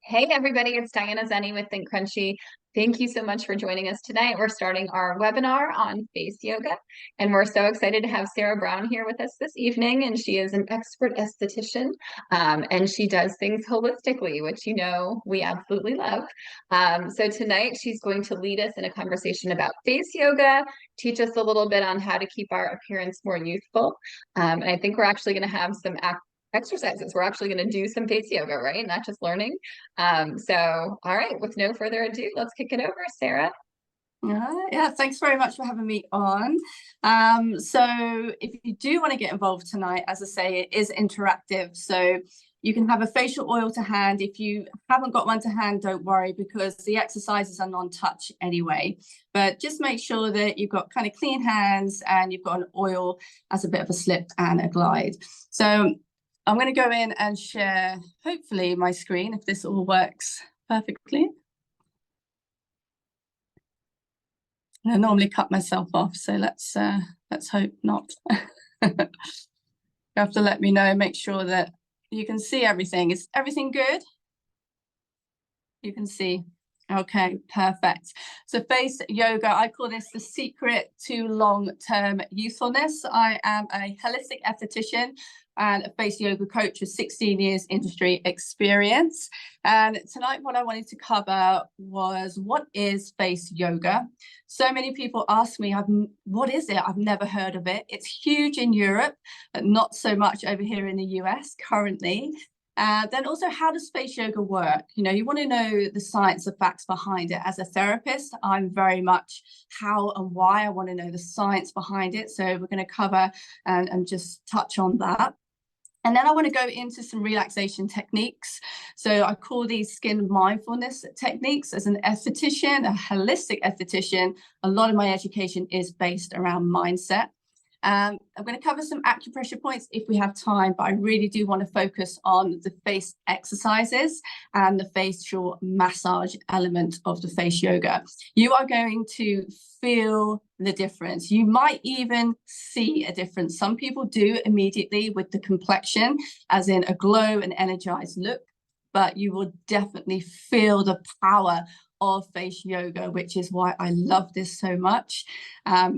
Hey everybody, it's Diana Zenny with Think Crunchy. Thank you so much for joining us tonight. We're starting our webinar on face yoga, and we're so excited to have Sarah Brown here with us this evening. And she is an expert esthetician, and she does things holistically, which we absolutely love. So tonight she's going to lead us in a conversation about face yoga, teach us a little bit on how to keep our appearance more youthful. And I think we're actually going to have some exercises. We're actually going to do some face yoga, right? Not just learning. All right, with no further ado, let's kick it over, Sarah. Yeah, thanks very much for having me on. So if you do want to get involved tonight, as I say, it is interactive. So you can have a facial oil to hand. If you haven't got one to hand, don't worry, because the exercises are non-touch anyway. But just make sure that you've got kind of clean hands and you've got an oil as a bit of a slip and a glide. So I'm going to go in and share, hopefully, my screen, if this all works perfectly. I normally cut myself off, so let's hope not. You have to let me know, make sure that you can see everything. Is everything good? You can see. Okay, perfect. So face yoga, I call this the secret to long-term youthfulness. I am a holistic esthetician and a face yoga coach with 16 years industry experience. And tonight what I wanted to cover was, what is face yoga? So many people ask me, what is it? I've never heard of it. It's huge in Europe, but not so much over here in the US currently. Then also, how does face yoga work? You want to know the science, the facts behind it. As a therapist, I'm very much how and why. I want to know the science behind it. So we're going to cover and just touch on that. And then I want to go into some relaxation techniques. So I call these skin mindfulness techniques. As an esthetician, a holistic esthetician, a lot of my education is based around mindset. I'm going to cover some acupressure points if we have time, but I really do want to focus on the face exercises and the facial massage element of the face yoga. You are going to feel the difference. You might even see a difference. Some people do immediately with the complexion, as in a glow and energized look, but you will definitely feel the power of face yoga, which is why I love this so much,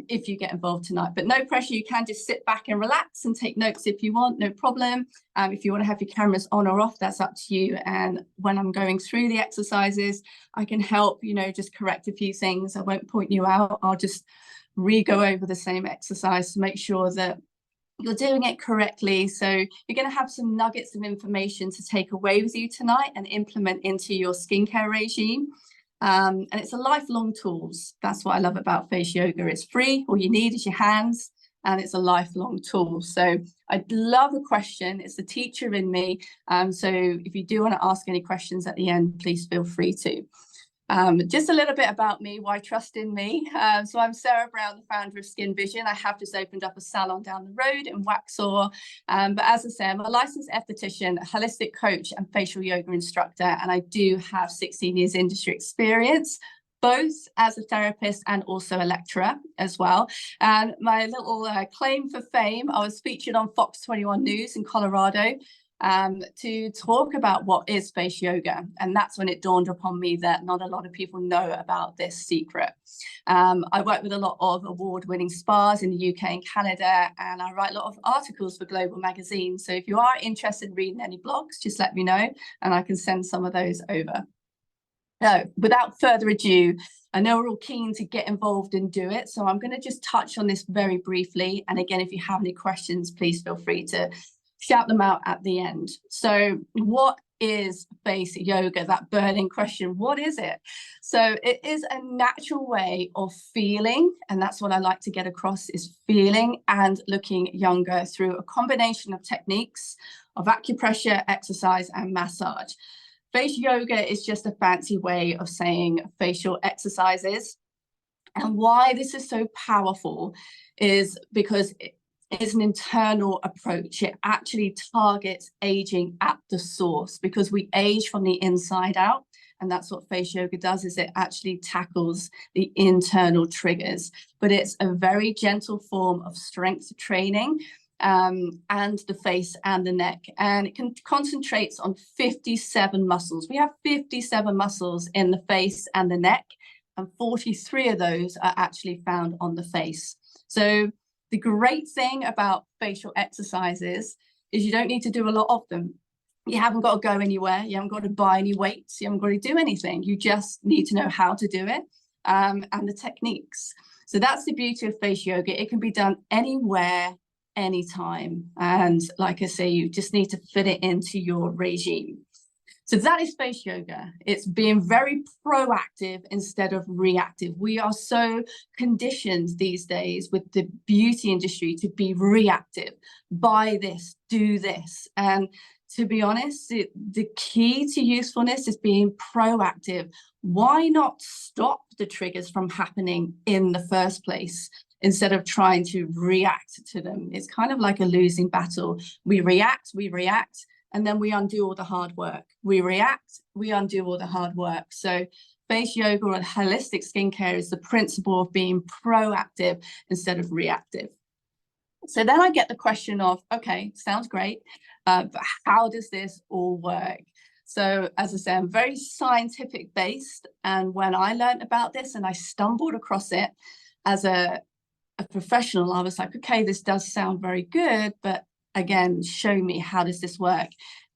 if you get involved tonight. But no pressure, you can just sit back and relax and take notes if you want, no problem. If you want to have your cameras on or off, that's up to you. And when I'm going through the exercises, I can help, just correct a few things. I won't point you out. I'll just re-go over the same exercise to make sure that you're doing it correctly. So you're going to have some nuggets of information to take away with you tonight and implement into your skincare regime. And it's a lifelong tools. That's what I love about face yoga. It's free. All you need is your hands, and it's a lifelong tool. So I'd love a question. It's the teacher in me. So if you do want to ask any questions at the end, please feel free to. Just a little bit about me, why trust in me. So I'm Sarah Brown, the founder of Skin Vision. I have just opened up a salon down the road in Waxhaw. But as I say, I'm a licensed esthetician, a holistic coach and facial yoga instructor. And I do have 16 years industry experience, both as a therapist and also a lecturer as well. And my little claim for fame, I was featured on Fox 21 News in Colorado to talk about what is face yoga. And that's when it dawned upon me that not a lot of people know about this secret. I work with a lot of award-winning spas in the UK and Canada, and I write a lot of articles for global magazines. So if you are interested in reading any blogs, just let me know and I can send some of those over. So without further ado, I know we're all keen to get involved and do it. So I'm going to just touch on this very briefly. And again, if you have any questions, please feel free to shout them out at the end. So what is face yoga? That burning question, what is it? So it is a natural way of feeling, and that's what I like to get across, is feeling and looking younger through a combination of techniques of acupressure, exercise and massage. Face yoga is just a fancy way of saying facial exercises. And why this is so powerful is because it's an internal approach. It actually targets aging at the source, because we age from the inside out. And that's what face yoga does, is it actually tackles the internal triggers. But it's a very gentle form of strength training. and the face and the neck. And it concentrates on 57 muscles. We have 57 muscles in the face and the neck, and 43 of those are actually found on the face. So the great thing about facial exercises is you don't need to do a lot of them. You haven't got to go anywhere. You haven't got to buy any weights. You haven't got to do anything. You just need to know how to do it, and the techniques. So that's the beauty of face yoga. It can be done anywhere, anytime. And like I say, you just need to fit it into your regime. So that is face yoga. It's being very proactive instead of reactive. We are so conditioned these days with the beauty industry to be reactive. Buy this, do this. And to be honest, the key to usefulness is being proactive. Why not stop the triggers from happening in the first place instead of trying to react to them? It's kind of like a losing battle. We react, and then we undo all the hard work. We react, we undo all the hard work. So face yoga and holistic skincare is the principle of being proactive instead of reactive. So then I get the question of, okay, sounds great, but how does this all work? So as I say, I'm very scientific based. And when I learned about this and I stumbled across it as a professional, I was like, okay, this does sound very good, but again, show me, how does this work?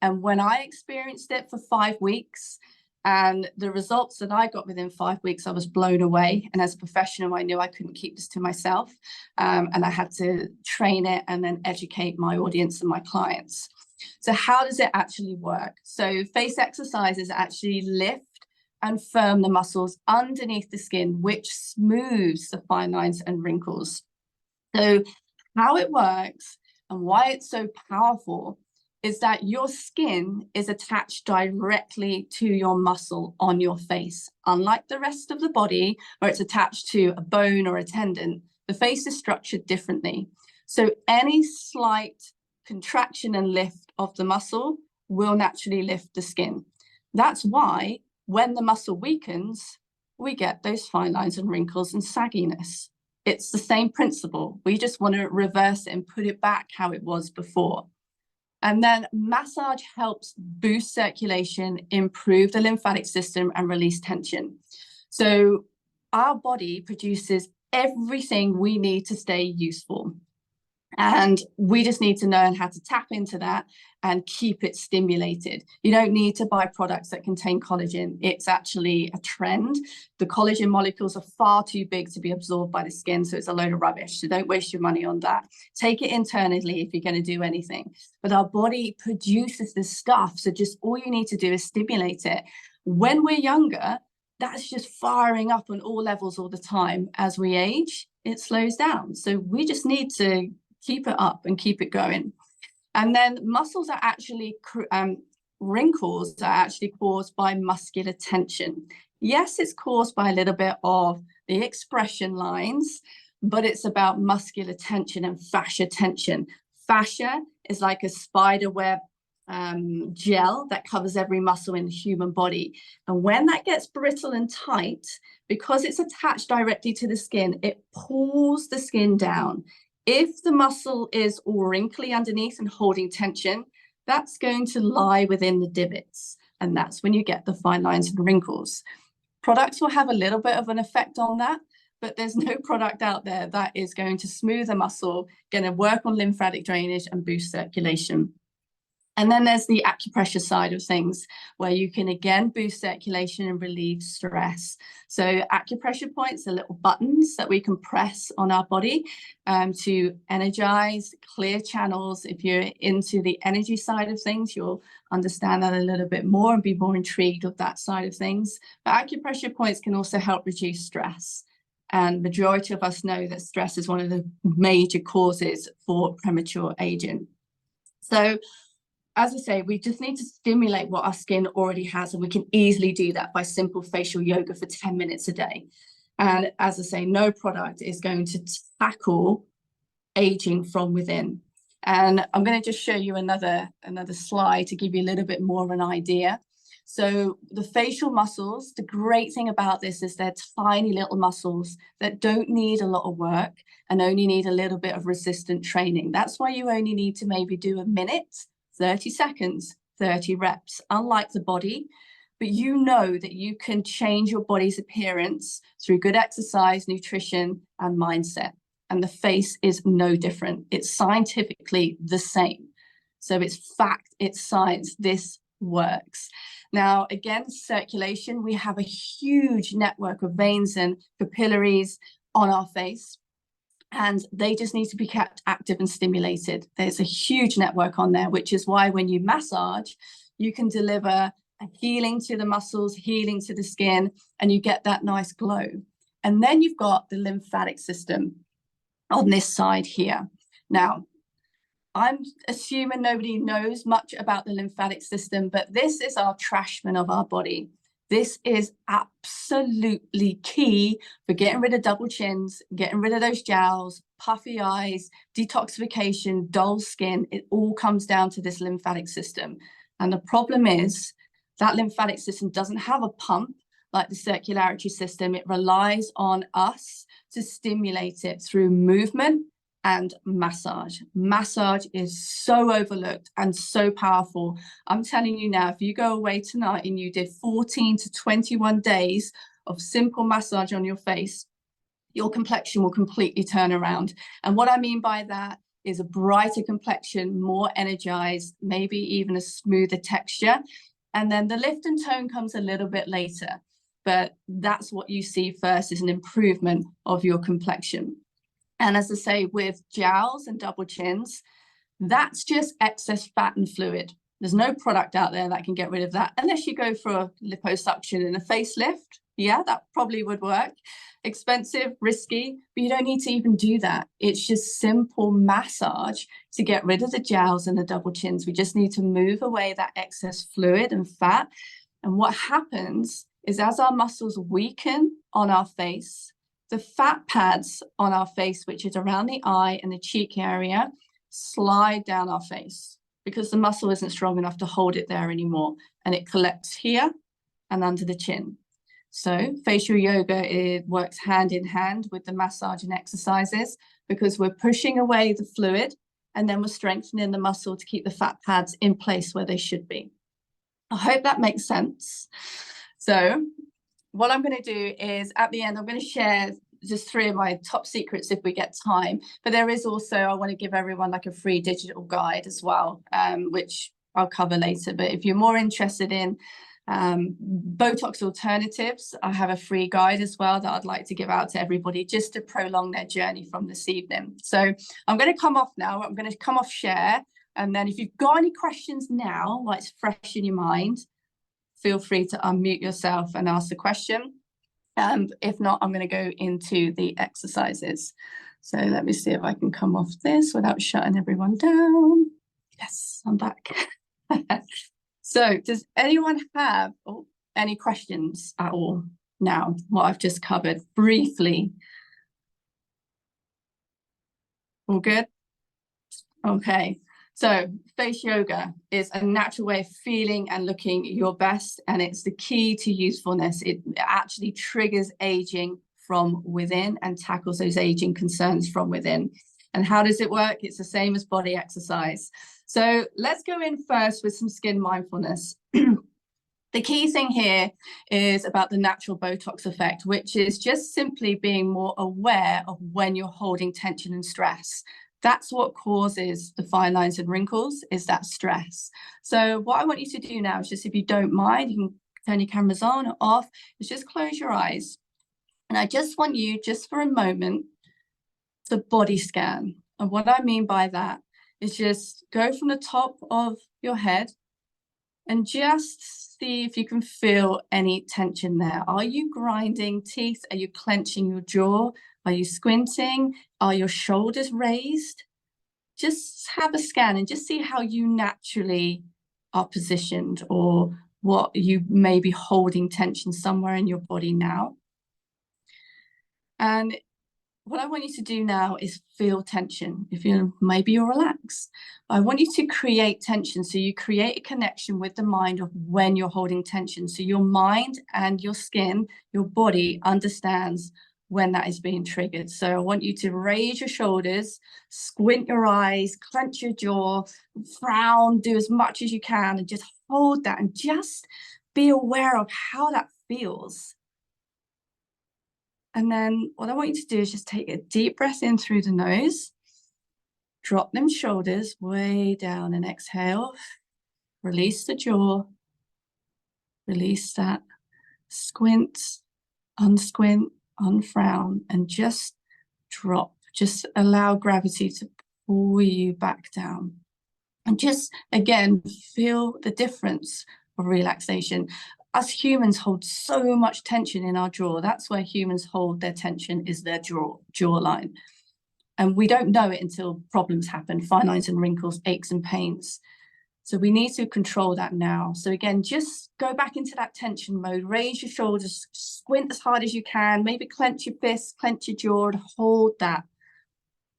And when I experienced it for 5 weeks, and the results that I got within 5 weeks, I was blown away. And as a professional, I knew I couldn't keep this to myself. And I had to train it and then educate my audience and my clients. So how does it actually work? So face exercises actually lift and firm the muscles underneath the skin, which smooths the fine lines and wrinkles. So how it works and why it's so powerful is that your skin is attached directly to your muscle on your face. Unlike the rest of the body, where it's attached to a bone or a tendon, the face is structured differently. So any slight contraction and lift of the muscle will naturally lift the skin. That's why when the muscle weakens, we get those fine lines and wrinkles and sagginess. It's the same principle. We just want to reverse it and put it back how it was before. And then massage helps boost circulation, improve the lymphatic system, and release tension. So our body produces everything we need to stay useful. And we just need to learn how to tap into that and keep it stimulated. You don't need to buy products that contain collagen. It's actually a trend. The collagen molecules are far too big to be absorbed by the skin, so it's a load of rubbish. So don't waste your money on that. Take it internally if you're going to do anything. But our body produces this stuff, so just all you need to do is stimulate it. When we're younger, that's just firing up on all levels all the time. As we age, it slows down. So we just need to keep it up and keep it going. And then muscles are actually, wrinkles are actually caused by muscular tension. Yes, it's caused by a little bit of the expression lines, but it's about muscular tension and fascia tension. Fascia is like a spider web gel that covers every muscle in the human body. And when that gets brittle and tight, because it's attached directly to the skin, it pulls the skin down. If the muscle is all wrinkly underneath and holding tension, that's going to lie within the divots. And that's when you get the fine lines and wrinkles. Products will have a little bit of an effect on that, but there's no product out there that is going to smooth a muscle, going to work on lymphatic drainage and boost circulation. And then there's the acupressure side of things, where you can again boost circulation and relieve stress. So acupressure points are little buttons that we can press on our body to energize, clear channels. If you're into the energy side of things, you'll understand that a little bit more and be more intrigued with that side of things. But acupressure points can also help reduce stress. And majority of us know that stress is one of the major causes for premature aging. So as I say, we just need to stimulate what our skin already has, and we can easily do that by simple facial yoga for 10 minutes a day. And as I say, no product is going to tackle aging from within. And I'm going to just show you another slide to give you a little bit more of an idea. So the facial muscles, the great thing about this is they're tiny little muscles that don't need a lot of work and only need a little bit of resistant training. That's why you only need to maybe do a minute, 30 seconds, 30 reps, unlike the body. But you know that you can change your body's appearance through good exercise, nutrition, and mindset. And the face is no different. It's scientifically the same. So it's fact, it's science. This works. Now, again, circulation, we have a huge network of veins and capillaries on our face, and they just need to be kept active and stimulated. There's a huge network on there, which is why when you massage, you can deliver a healing to the muscles, healing to the skin, and you get that nice glow. And then you've got the lymphatic system on this side here. Now, I'm assuming nobody knows much about the lymphatic system, but this is our trashman of our body. This is absolutely key for getting rid of double chins, getting rid of those jowls, puffy eyes, detoxification, dull skin. It all comes down to this lymphatic system. And the problem is that lymphatic system doesn't have a pump like the circulatory system. It relies on us to stimulate it through movement and massage. Massage is so overlooked and so powerful. I'm telling you now, if you go away tonight and you did 14 to 21 days of simple massage on your face, your complexion will completely turn around. And what I mean by that is a brighter complexion, more energized, maybe even a smoother texture. And then the lift and tone comes a little bit later. But that's what you see first, is an improvement of your complexion. And as I say, with jowls and double chins, that's just excess fat and fluid. There's no product out there that can get rid of that, unless you go for a liposuction and a facelift. Yeah, that probably would work. Expensive, risky, but you don't need to even do that. It's just simple massage to get rid of the jowls and the double chins. We just need to move away that excess fluid and fat. And what happens is, as our muscles weaken on our face, the fat pads on our face, which is around the eye and the cheek area, slide down our face because the muscle isn't strong enough to hold it there anymore. And it collects here and under the chin. So facial yoga, it works hand in hand with the massage and exercises, because we're pushing away the fluid and then we're strengthening the muscle to keep the fat pads in place where they should be. I hope that makes sense. So what I'm going to do is, at the end, I'm going to share just 3 of my top secrets if we get time. But there is also, I want to give everyone like a free digital guide as well, which I'll cover later. But if you're more interested in Botox alternatives, I have a free guide as well that I'd like to give out to everybody, just to prolong their journey from this evening. So I'm going to come off now. I'm going to come off share. And then if you've got any questions now, like it's fresh in your mind, feel free to unmute yourself and ask the question. If not, I'm going to go into the exercises. So let me see if I can come off this without shutting everyone down. Yes, I'm back. So does anyone have any questions at all now, what I've just covered briefly? All good? Okay. So face yoga is a natural way of feeling and looking your best, and it's the key to usefulness. It actually triggers aging from within and tackles those aging concerns from within. And how does it work? It's the same as body exercise. So let's go in first with some skin mindfulness. The key thing here is about the natural Botox effect, which is just simply being more aware of when you're holding tension and stress. That's what causes the fine lines and wrinkles, is that stress. So what I want you to do now is, just, if you don't mind, you can turn your cameras on or off, is just close your eyes. And I just want you, just for a moment, to body scan. And what I mean by that is just go from the top of your head and just see if you can feel any tension there. Are you grinding teeth? Are you clenching your jaw? Are you squinting? Are your shoulders raised? Just have a scan and just see how you naturally are positioned, or what you may be holding tension somewhere in your body now. And what I want you to do now is feel tension. If you're maybe you're relaxed, I want you to create tension. So you create a connection with the mind of when you're holding tension. So your mind and your skin, your body understands when that is being triggered. So I want you to raise your shoulders, squint your eyes, clench your jaw, frown, do as much as you can, and just hold that and just be aware of how that feels. And then what I want you to do is just take a deep breath in through the nose, drop them shoulders way down and exhale, release the jaw, release that, squint, unsquint, unfrown, and just drop. Just allow gravity to pull you back down. And just, again, feel the difference of relaxation. Us humans hold so much tension in our jaw. That's where humans hold their tension, is their jawline. And we don't know it until problems happen, fine lines and wrinkles, aches and pains. So we need to control that now. So again, just go back into that tension mode, raise your shoulders, squint as hard as you can, maybe clench your fists, clench your jaw, and hold that.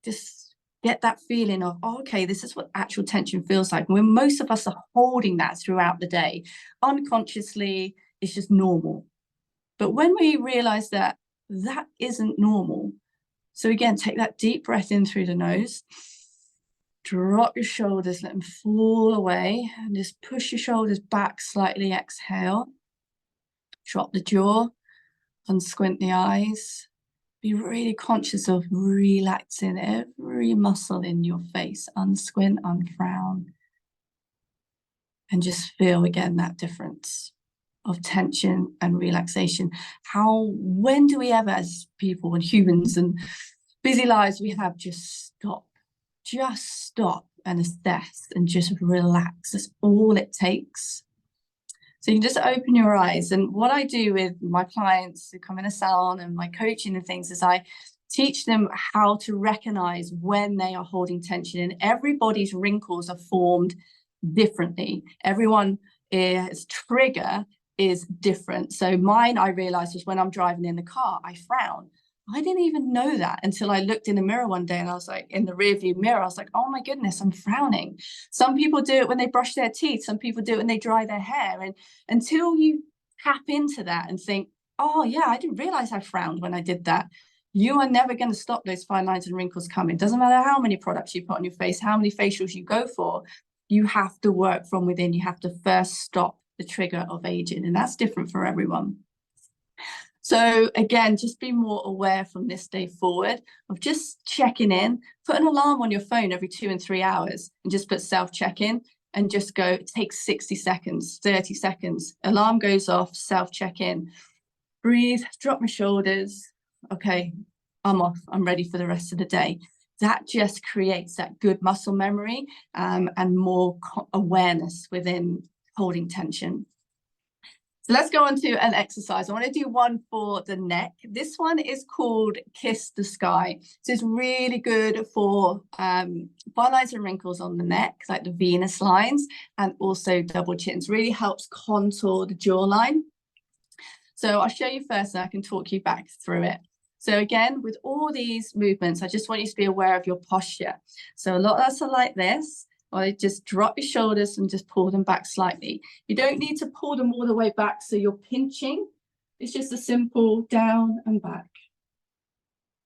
Just get that feeling of, oh, okay, this is what actual tension feels like. When most of us are holding that throughout the day, unconsciously, it's just normal. But when we realize that that isn't normal, so again, take that deep breath in through the nose, drop your shoulders, let them fall away, and just push your shoulders back slightly, exhale, drop the jaw, unsquint the eyes. Be really conscious of relaxing every muscle in your face, unsquint, unfrown, and just feel again that difference of tension and relaxation. When do we ever, as people and humans and busy lives we have, just stop and assess and just relax? That's all it takes. So you can just open your eyes. And what I do with my clients who come in a salon and my coaching and things is I teach them how to recognize when they are holding tension. And everybody's wrinkles are formed differently. Everyone's trigger is different. So mine, I realized, was when I'm driving in the car, I frown. I didn't even know that until I looked in the mirror one day and I was like, in the rearview mirror, I was like, oh my goodness, I'm frowning. Some people do it when they brush their teeth. Some people do it when they dry their hair. And until you tap into that and think, oh yeah, I didn't realize I frowned when I did that, you are never going to stop those fine lines and wrinkles coming. Doesn't matter how many products you put on your face, how many facials you go for, you have to work from within. You have to first stop the trigger of aging, and that's different for everyone. So again, just be more aware from this day forward of just checking in. Put an alarm on your phone every 2 and 3 hours and just put self-check-in and just go. It takes 60 seconds, 30 seconds. Alarm goes off, self-check-in. Breathe, drop my shoulders. Okay, I'm off. I'm ready for the rest of the day. That just creates that good muscle memory and more awareness within holding tension. So let's go on to an exercise. I want to do one for the neck. This one is called Kiss the Sky. So it's really good for fine lines and wrinkles on the neck, like the Venus lines, and also double chins. Really helps contour the jawline. So I'll show you first and I can talk you back through it. So again, with all these movements, I just want you to be aware of your posture. So a lot of us are like this. Or just drop your shoulders and just pull them back slightly. You don't need to pull them all the way back so you're pinching. It's just a simple down and back,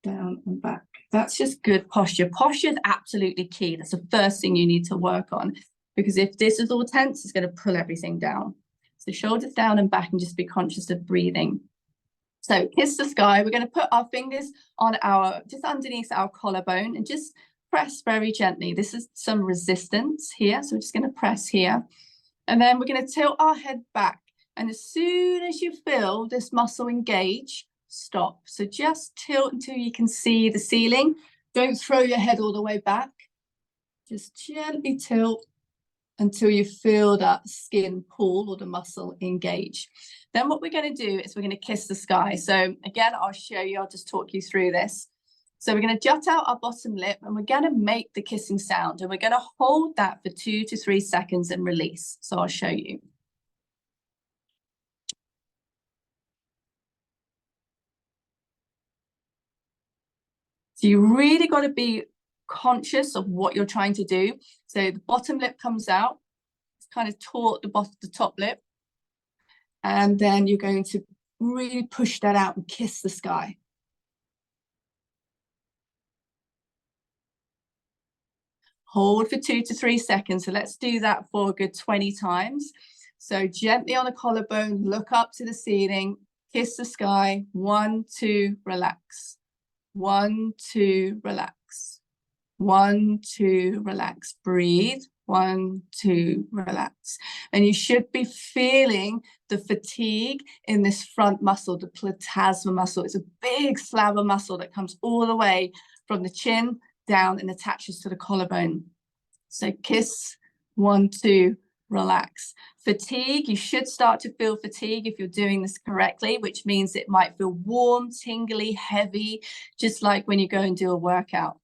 down and back. That's just good posture. Posture is absolutely key. That's the first thing you need to work on, because if this is all tense, it's going to pull everything down. So shoulders down and back, and just be conscious of breathing. So kiss the sky. We're going to put our fingers on just underneath our collarbone and just press very gently. This is some resistance here. So we're just going to press here. And then we're going to tilt our head back. And as soon as you feel this muscle engage, stop. So just tilt until you can see the ceiling. Don't throw your head all the way back. Just gently tilt until you feel that skin pull or the muscle engage. Then what we're going to do is we're going to kiss the sky. So again, I'll show you, I'll just talk you through this. So we're going to jut out our bottom lip and we're going to make the kissing sound, and we're going to hold that for 2 to 3 seconds and release. So I'll show you. So you really got to be conscious of what you're trying to do. So the bottom lip comes out, it's kind of taut the top lip, and then you're going to really push that out and kiss the sky. Hold for 2 to 3 seconds. So let's do that for a good 20 times. So gently on the collarbone, look up to the ceiling, kiss the sky. 1, 2, relax. 1, 2, relax. 1, 2, relax. Breathe. 1, 2, relax. And you should be feeling the fatigue in this front muscle, the platysma muscle. It's a big slab of muscle that comes all the way from the chin down and attaches to the collarbone. So kiss, 1, 2, relax. Fatigue, you should start to feel fatigue if you're doing this correctly, which means it might feel warm, tingly, heavy, just like when you go and do a workout.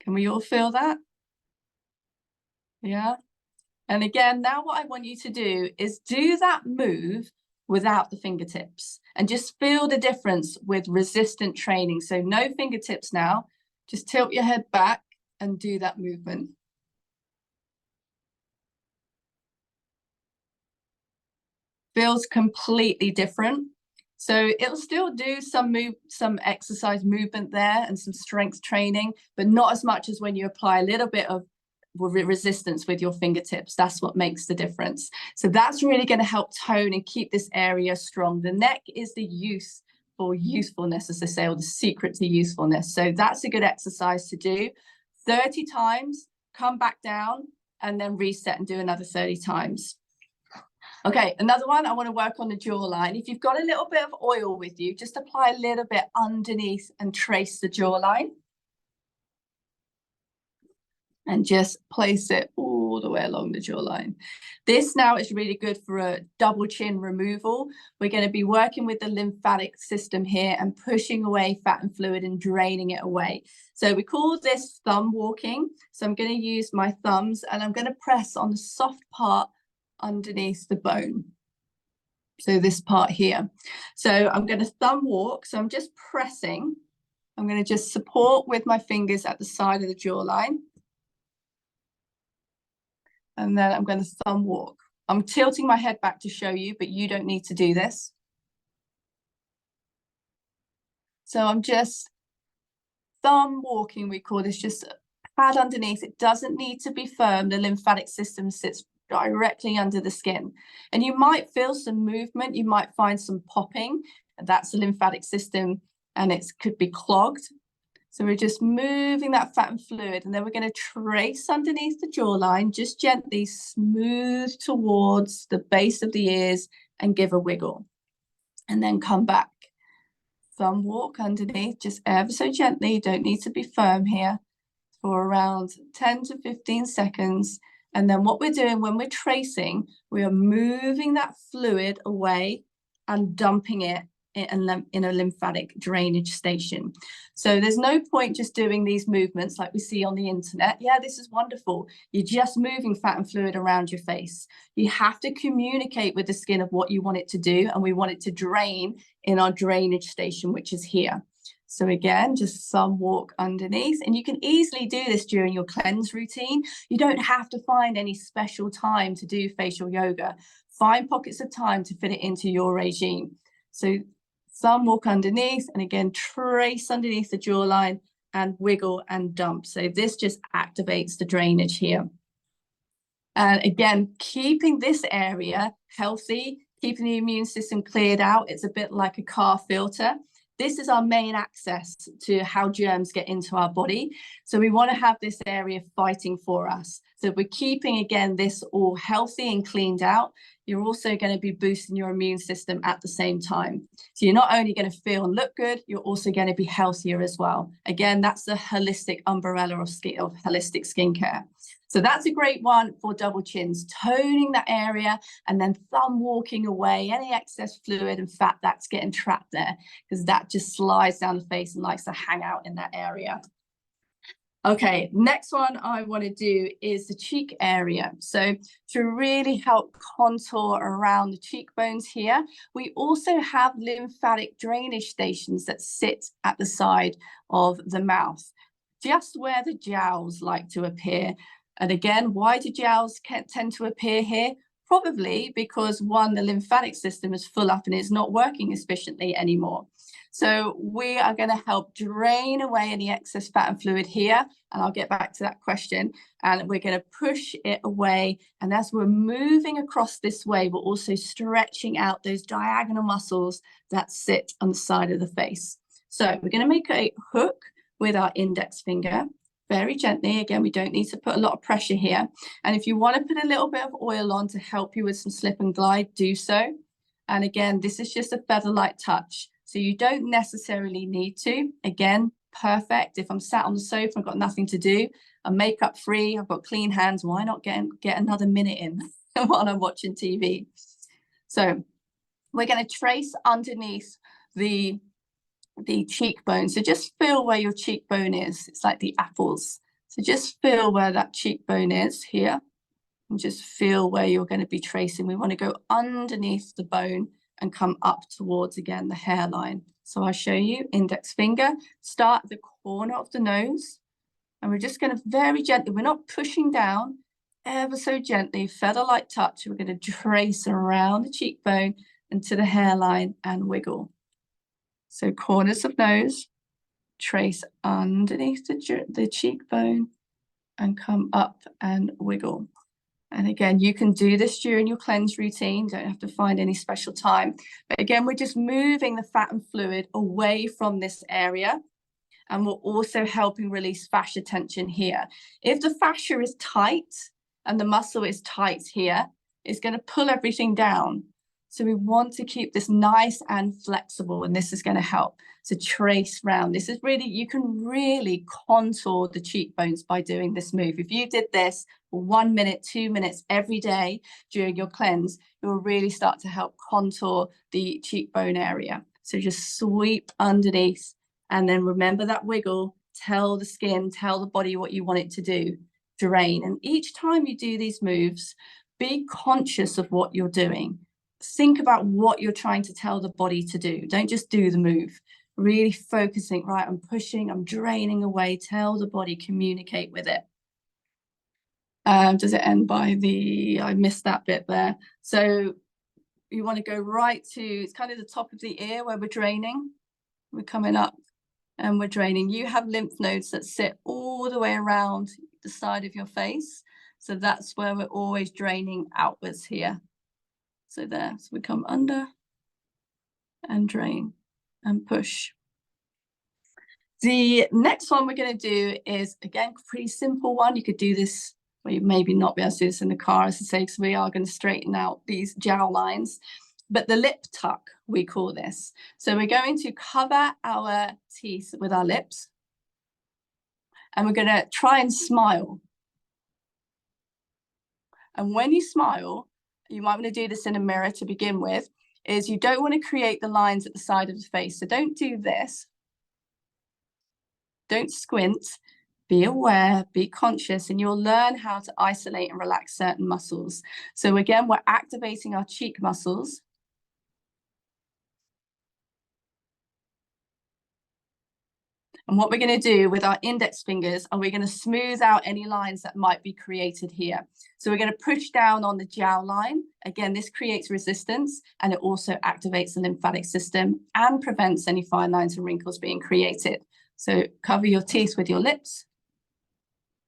Can we all feel that? Yeah. And again, now what I want you to do is do that move without the fingertips and just feel the difference with resistant training. So no fingertips now, just tilt your head back and do that movement. Feels completely different. So it'll still do some exercise movement there and some strength training, but not as much as when you apply a little bit of resistance with your fingertips. That's what makes the difference. So that's really going to help tone and keep this area strong. The neck is the use for usefulness, as they say, or the secret to usefulness. So that's a good exercise to do. 30 times, come back down, and then reset and do another 30 times. Okay, another one, I want to work on the jawline. If you've got a little bit of oil with you, just apply a little bit underneath and trace the jawline. And just place it all the way along the jawline. This now is really good for a double chin removal. We're going to be working with the lymphatic system here and pushing away fat and fluid and draining it away. So we call this thumb walking. So I'm going to use my thumbs and I'm going to press on the soft part underneath the bone. So this part here. So I'm going to thumb walk. So I'm just pressing. I'm going to just support with my fingers at the side of the jawline. And then I'm going to thumb walk. I'm tilting my head back to show you, but you don't need to do this. So I'm just thumb walking, we call this, just pad underneath. It doesn't need to be firm. The lymphatic system sits directly under the skin. And you might feel some movement. You might find some popping. And that's the lymphatic system, and it could be clogged. So we're just moving that fat and fluid, and then we're going to trace underneath the jawline, just gently smooth towards the base of the ears and give a wiggle. And then come back. Thumb walk underneath, just ever so gently. You don't need to be firm here, for around 10 to 15 seconds. And then what we're doing when we're tracing, we are moving that fluid away and dumping it in a lymphatic drainage station. So there's no point just doing these movements like we see on the internet. Yeah, this is wonderful. You're just moving fat and fluid around your face. You have to communicate with the skin of what you want it to do, and we want it to drain in our drainage station, which is here. So again, just thumb walk underneath, and you can easily do this during your cleanse routine. You don't have to find any special time to do facial yoga. Find pockets of time to fit it into your regime. So thumb walk underneath, and again, trace underneath the jawline and wiggle and dump. So this just activates the drainage here. And again, keeping this area healthy, keeping the immune system cleared out. It's a bit like a car filter. This is our main access to how germs get into our body. So we want to have this area fighting for us. So if we're keeping, again, this all healthy and cleaned out, you're also going to be boosting your immune system at the same time. So you're not only going to feel and look good, you're also going to be healthier as well. Again, that's the holistic umbrella of holistic skincare. So that's a great one for double chins, toning that area and then thumb walking away any excess fluid and fat that's getting trapped there, because that just slides down the face and likes to hang out in that area. Okay, next one I want to do is the cheek area. So to really help contour around the cheekbones here, we also have lymphatic drainage stations that sit at the side of the mouth, just where the jowls like to appear. And again, why do jowls tend to appear here? Probably because one, the lymphatic system is full up and it's not working efficiently anymore. So we are going to help drain away any excess fat and fluid here. And I'll get back to that question. And we're going to push it away. And as we're moving across this way, we're also stretching out those diagonal muscles that sit on the side of the face. So we're going to make a hook with our index finger, very gently. Again, we don't need to put a lot of pressure here. And if you want to put a little bit of oil on to help you with some slip and glide, do so. And again, this is just a feather-light touch. So you don't necessarily need to. Again, perfect. If I'm sat on the sofa, I've got nothing to do, I'm makeup free, I've got clean hands, why not get another minute in while I'm watching TV? So we're going to trace underneath the cheekbone. So just feel where your cheekbone is. It's like the apples. So just feel where that cheekbone is here. And just feel where you're going to be tracing. We want to go underneath the bone and come up towards, again, the hairline. So I'll show you, index finger, start at the corner of the nose. And we're just going to very gently, we're not pushing down, ever so gently, feather-like touch. We're going to trace around the cheekbone and to the hairline and wiggle. So corners of nose, trace underneath the cheekbone and come up and wiggle. And again, you can do this during your cleanse routine. Don't have to find any special time. But again, we're just moving the fat and fluid away from this area. And we're also helping release fascia tension here. If the fascia is tight and the muscle is tight here, it's going to pull everything down. So we want to keep this nice and flexible, and this is going to help to trace round. This is really, you can really contour the cheekbones by doing this move. If you did this for 1 minute, 2 minutes every day during your cleanse, it will really start to help contour the cheekbone area. So just sweep underneath, and then remember that wiggle. Tell the skin, tell the body what you want it to do. Drain. And each time you do these moves, be conscious of what you're doing. Think about what you're trying to tell the body to do. Don't just do the move. Really focusing, right, I'm pushing, I'm draining away. Tell the body, communicate with it. Does it end by the, I missed that bit there. So you want to go right to, it's kind of the top of the ear where we're draining. We're coming up and we're draining. You have lymph nodes that sit all the way around the side of your face. So that's where we're always draining outwards here. So there, so we come under and drain and push. The next one we're going to do is, again, pretty simple one. You could do this, well, you maybe not be able to do this in the car, as I say, because we are going to straighten out these jowl lines. But the lip tuck, we call this. So we're going to cover our teeth with our lips. And we're going to try and smile. And when you smile, you might want to do this in a mirror to begin with, is you don't want to create the lines at the side of the face. So don't do this. Don't squint. Be aware, be conscious, and you'll learn how to isolate and relax certain muscles. So again, we're activating our cheek muscles. And what we're going to do with our index fingers are we're going to smooth out any lines that might be created here. So we're going to push down on the jowl line. Again, this creates resistance, and it also activates the lymphatic system and prevents any fine lines and wrinkles being created. So cover your teeth with your lips.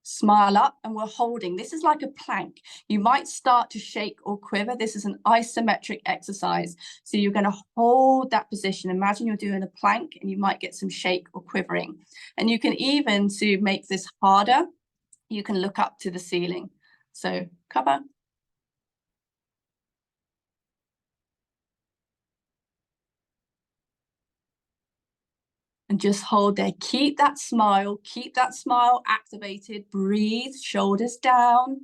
Smile up, and we're holding. This is like a plank. You might start to shake or quiver. This is an isometric exercise. So you're going to hold that position. Imagine you're doing a plank and you might get some shake or quivering. And you can even, to make this harder, you can look up to the ceiling. So cover. And just hold there. Keep that smile activated. Breathe, shoulders down,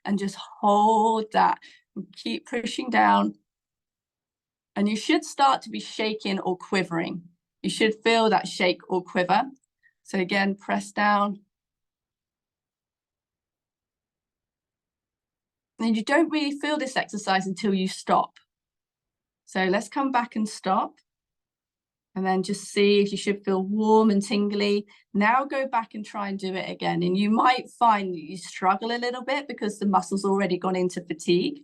and just hold that. And keep pushing down. And you should start to be shaking or quivering. You should feel that shake or quiver. So again, press down And you don't really feel this exercise until you stop. So let's come back and stop. And then just see if you should feel warm and tingly. Now go back and try and do it again. And you might find that you struggle a little bit because the muscle's already gone into fatigue.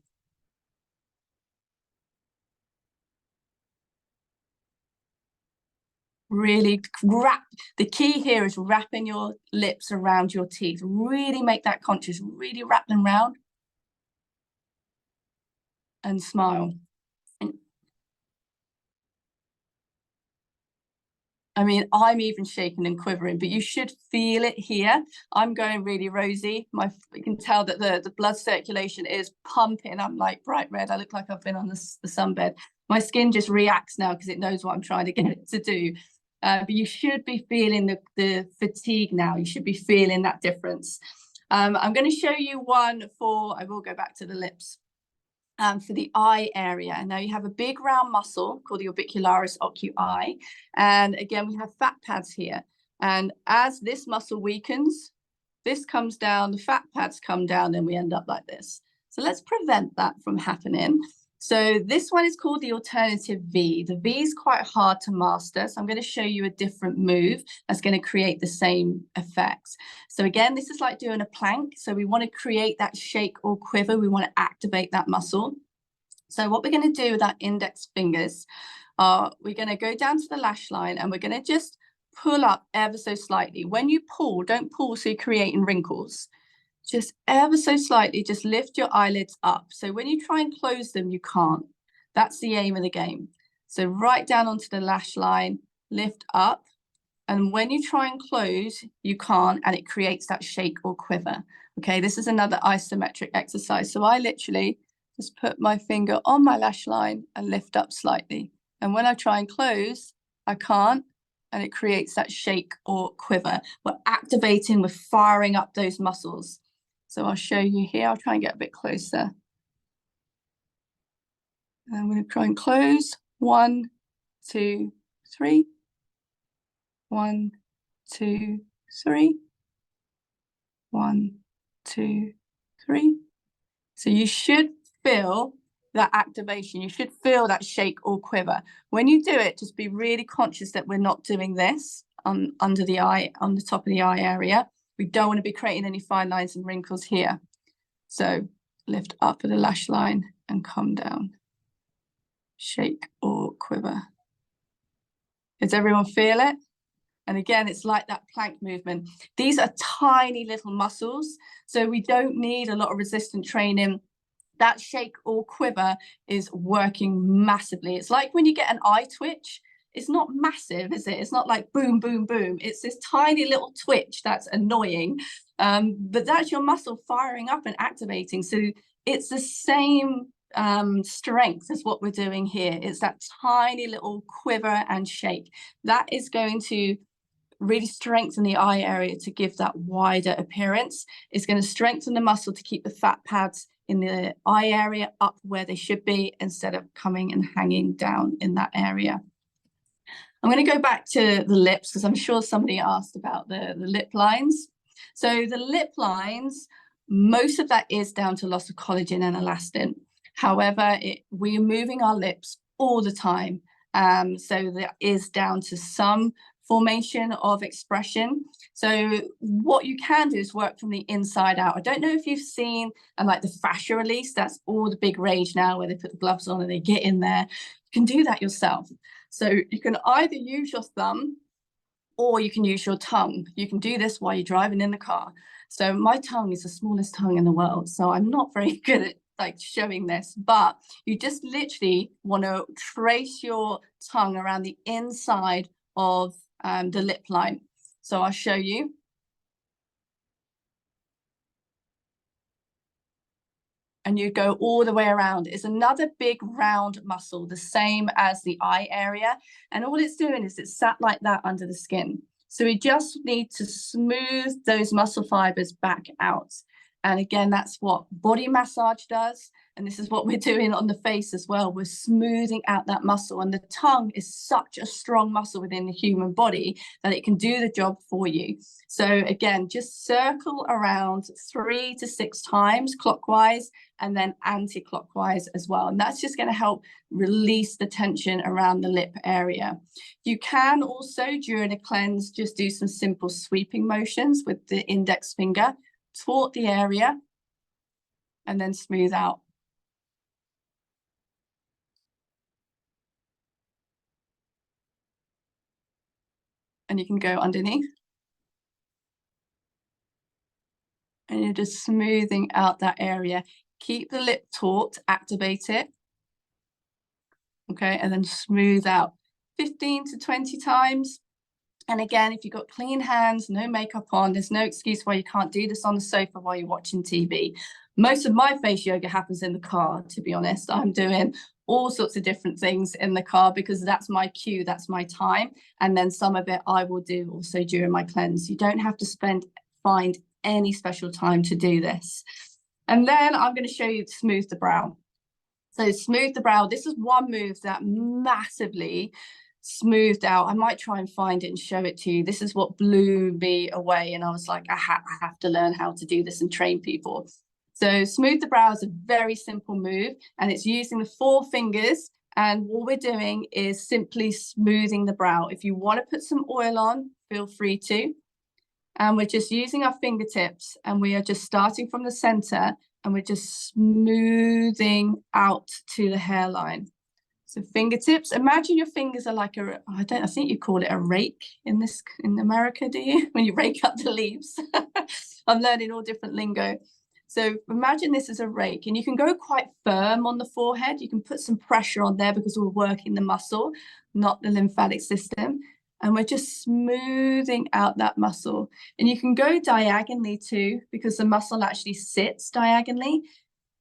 Really wrap. The key here is wrapping your lips around your teeth. Really make that conscious. Really wrap them round. And smile. I mean, I'm even shaking and quivering, but you should feel it here. I'm going really rosy. You can tell that the blood circulation is pumping. I'm like bright red. I look like I've been on the sunbed. My skin just reacts now because it knows what I'm trying to get it to do. But you should be feeling the fatigue now. You should be feeling that difference. I'm going to show you one I will go back to the lips. For the eye area. Now you have a big round muscle called the orbicularis oculi. And again, we have fat pads here. And as this muscle weakens, this comes down, the fat pads come down, and we end up like this. So let's prevent that from happening. So this one is called the alternative V. The V is quite hard to master. So I'm going to show you a different move that's going to create the same effect. So again, this is like doing a plank. So we want to create that shake or quiver. We want to activate that muscle. So what we're going to do with our index fingers, we're going to go down to the lash line and we're going to just pull up ever so slightly. When you pull, don't pull so you're creating wrinkles. Just ever so slightly, just lift your eyelids up. So when you try and close them, you can't. That's the aim of the game. So right down onto the lash line, lift up. And when you try and close, you can't, and it creates that shake or quiver. Okay, this is another isometric exercise. So I literally just put my finger on my lash line and lift up slightly. And when I try and close, I can't. And it creates that shake or quiver. We're activating, we're firing up those muscles. So I'll show you here. I'll try and get a bit closer. And I'm going to try and close. 1, 2, 3. 1, 2, 3. 1, 2, 3. So you should feel that activation. You should feel that shake or quiver. When you do it, just be really conscious that we're not doing this under the eye, on the top of the eye area. We don't want to be creating any fine lines and wrinkles here. So lift up at the lash line and come down. Shake or quiver. Does everyone feel it? And again, it's like that plank movement. These are tiny little muscles, so we don't need a lot of resistance training. That shake or quiver is working massively. It's like when you get an eye twitch. It's not massive, is it? It's not like boom, boom, boom. It's this tiny little twitch that's annoying, but that's your muscle firing up and activating. So it's the same strength as what we're doing here. It's that tiny little quiver and shake. That is going to really strengthen the eye area to give that wider appearance. It's going to strengthen the muscle to keep the fat pads in the eye area up where they should be instead of coming and hanging down in that area. I'm going to go back to the lips because I'm sure somebody asked about the lip lines. So the lip lines, most of that is down to loss of collagen and elastin. However, we are moving our lips all the time. So that is down to some formation of expression. So what you can do is work from the inside out. I don't know if you've seen like the fascia release. That's all the big rage now where they put the gloves on and they get in there. You can do that yourself. So you can either use your thumb or you can use your tongue. You can do this while you're driving in the car. So my tongue is the smallest tongue in the world. So I'm not very good at like showing this, but you just literally want to trace your tongue around the inside of the lip line. So I'll show you. And you go all the way around. It's another big round muscle, the same as the eye area. And all it's doing is it's sat like that under the skin. So we just need to smooth those muscle fibers back out. And again, that's what body massage does. And this is what we're doing on the face as well. We're smoothing out that muscle, and the tongue is such a strong muscle within the human body that it can do the job for you. So again, just circle around 3 to 6 times clockwise and then anti-clockwise as well. And that's just going to help release the tension around the lip area. You can also, during a cleanse, just do some simple sweeping motions with the index finger, taut the area, and then smooth out. And you can go underneath. And you're just smoothing out that area. Keep the lip taut, activate it. Okay, and then smooth out 15 to 20 times. And again, if you've got clean hands, no makeup on, there's no excuse why you can't do this on the sofa while you're watching TV. Most of my face yoga happens in the car, to be honest. I'm doing all sorts of different things in the car because that's my cue, that's my time. And then some of it I will do also during my cleanse. You don't have to find any special time to do this. And then I'm going to show you to smooth the brow. So smooth the brow. This is one move that massively smoothed out. I might try and find it and show it to you. This is what blew me away. And I was like, I have to learn how to do this and train people. So smooth the brow is a very simple move, and it's using the 4 fingers. And what we're doing is simply smoothing the brow. If you want to put some oil on, feel free to. And we're just using our fingertips, and we are just starting from the center, and we're just smoothing out to the hairline. So fingertips, imagine your fingers are like I think you call it a rake in America, do you? When you rake up the leaves. I'm learning all different lingo. So imagine this as a rake, and you can go quite firm on the forehead. You can put some pressure on there because we're working the muscle, not the lymphatic system. And we're just smoothing out that muscle. And you can go diagonally too, because the muscle actually sits diagonally.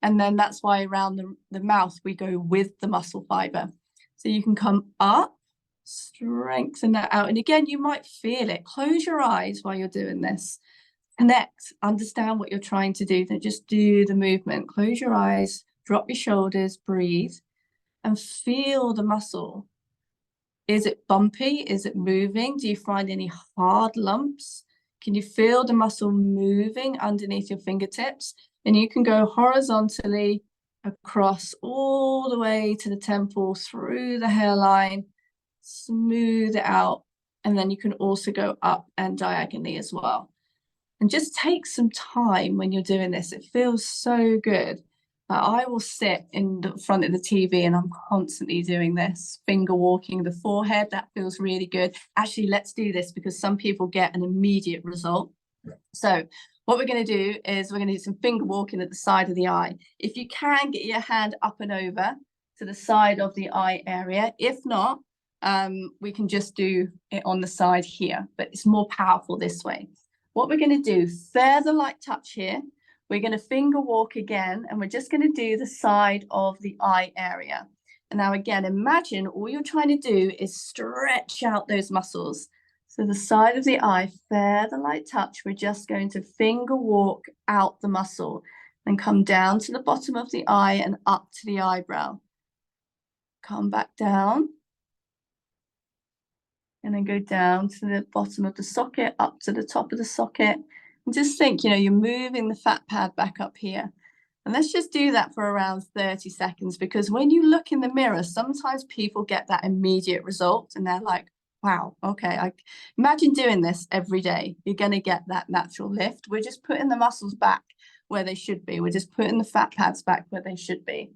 And then that's why around the mouth, we go with the muscle fiber. So you can come up, strengthen that out. And again, you might feel it. Close your eyes while you're doing this. Connect, understand what you're trying to do. Then just do the movement. Close your eyes, drop your shoulders, breathe, and feel the muscle. Is it bumpy? Is it moving? Do you find any hard lumps? Can you feel the muscle moving underneath your fingertips? And you can go horizontally across all the way to the temple, through the hairline, smooth it out. And then you can also go up and diagonally as well. And just take some time when you're doing this. It feels so good. I will sit in the front of the TV and I'm constantly doing this, finger walking the forehead. That feels really good. Actually, let's do this because some people get an immediate result. So what we're going to do is we're going to do some finger walking at the side of the eye. If you can, get your hand up and over to the side of the eye area. If not, we can just do it on the side here, but it's more powerful this way. What we're going to do, further light touch here. We're going to finger walk again, and we're just going to do the side of the eye area. And now again, imagine all you're trying to do is stretch out those muscles. So the side of the eye, further light touch, we're just going to finger walk out the muscle and come down to the bottom of the eye and up to the eyebrow. Come back down. And then go down to the bottom of the socket, up to the top of the socket. And just think, you're moving the fat pad back up here. And let's just do that for around 30 seconds, because when you look in the mirror, sometimes people get that immediate result and they're like, wow, okay, imagine doing this every day. You're going to get that natural lift. We're just putting the muscles back where they should be. We're just putting the fat pads back where they should be.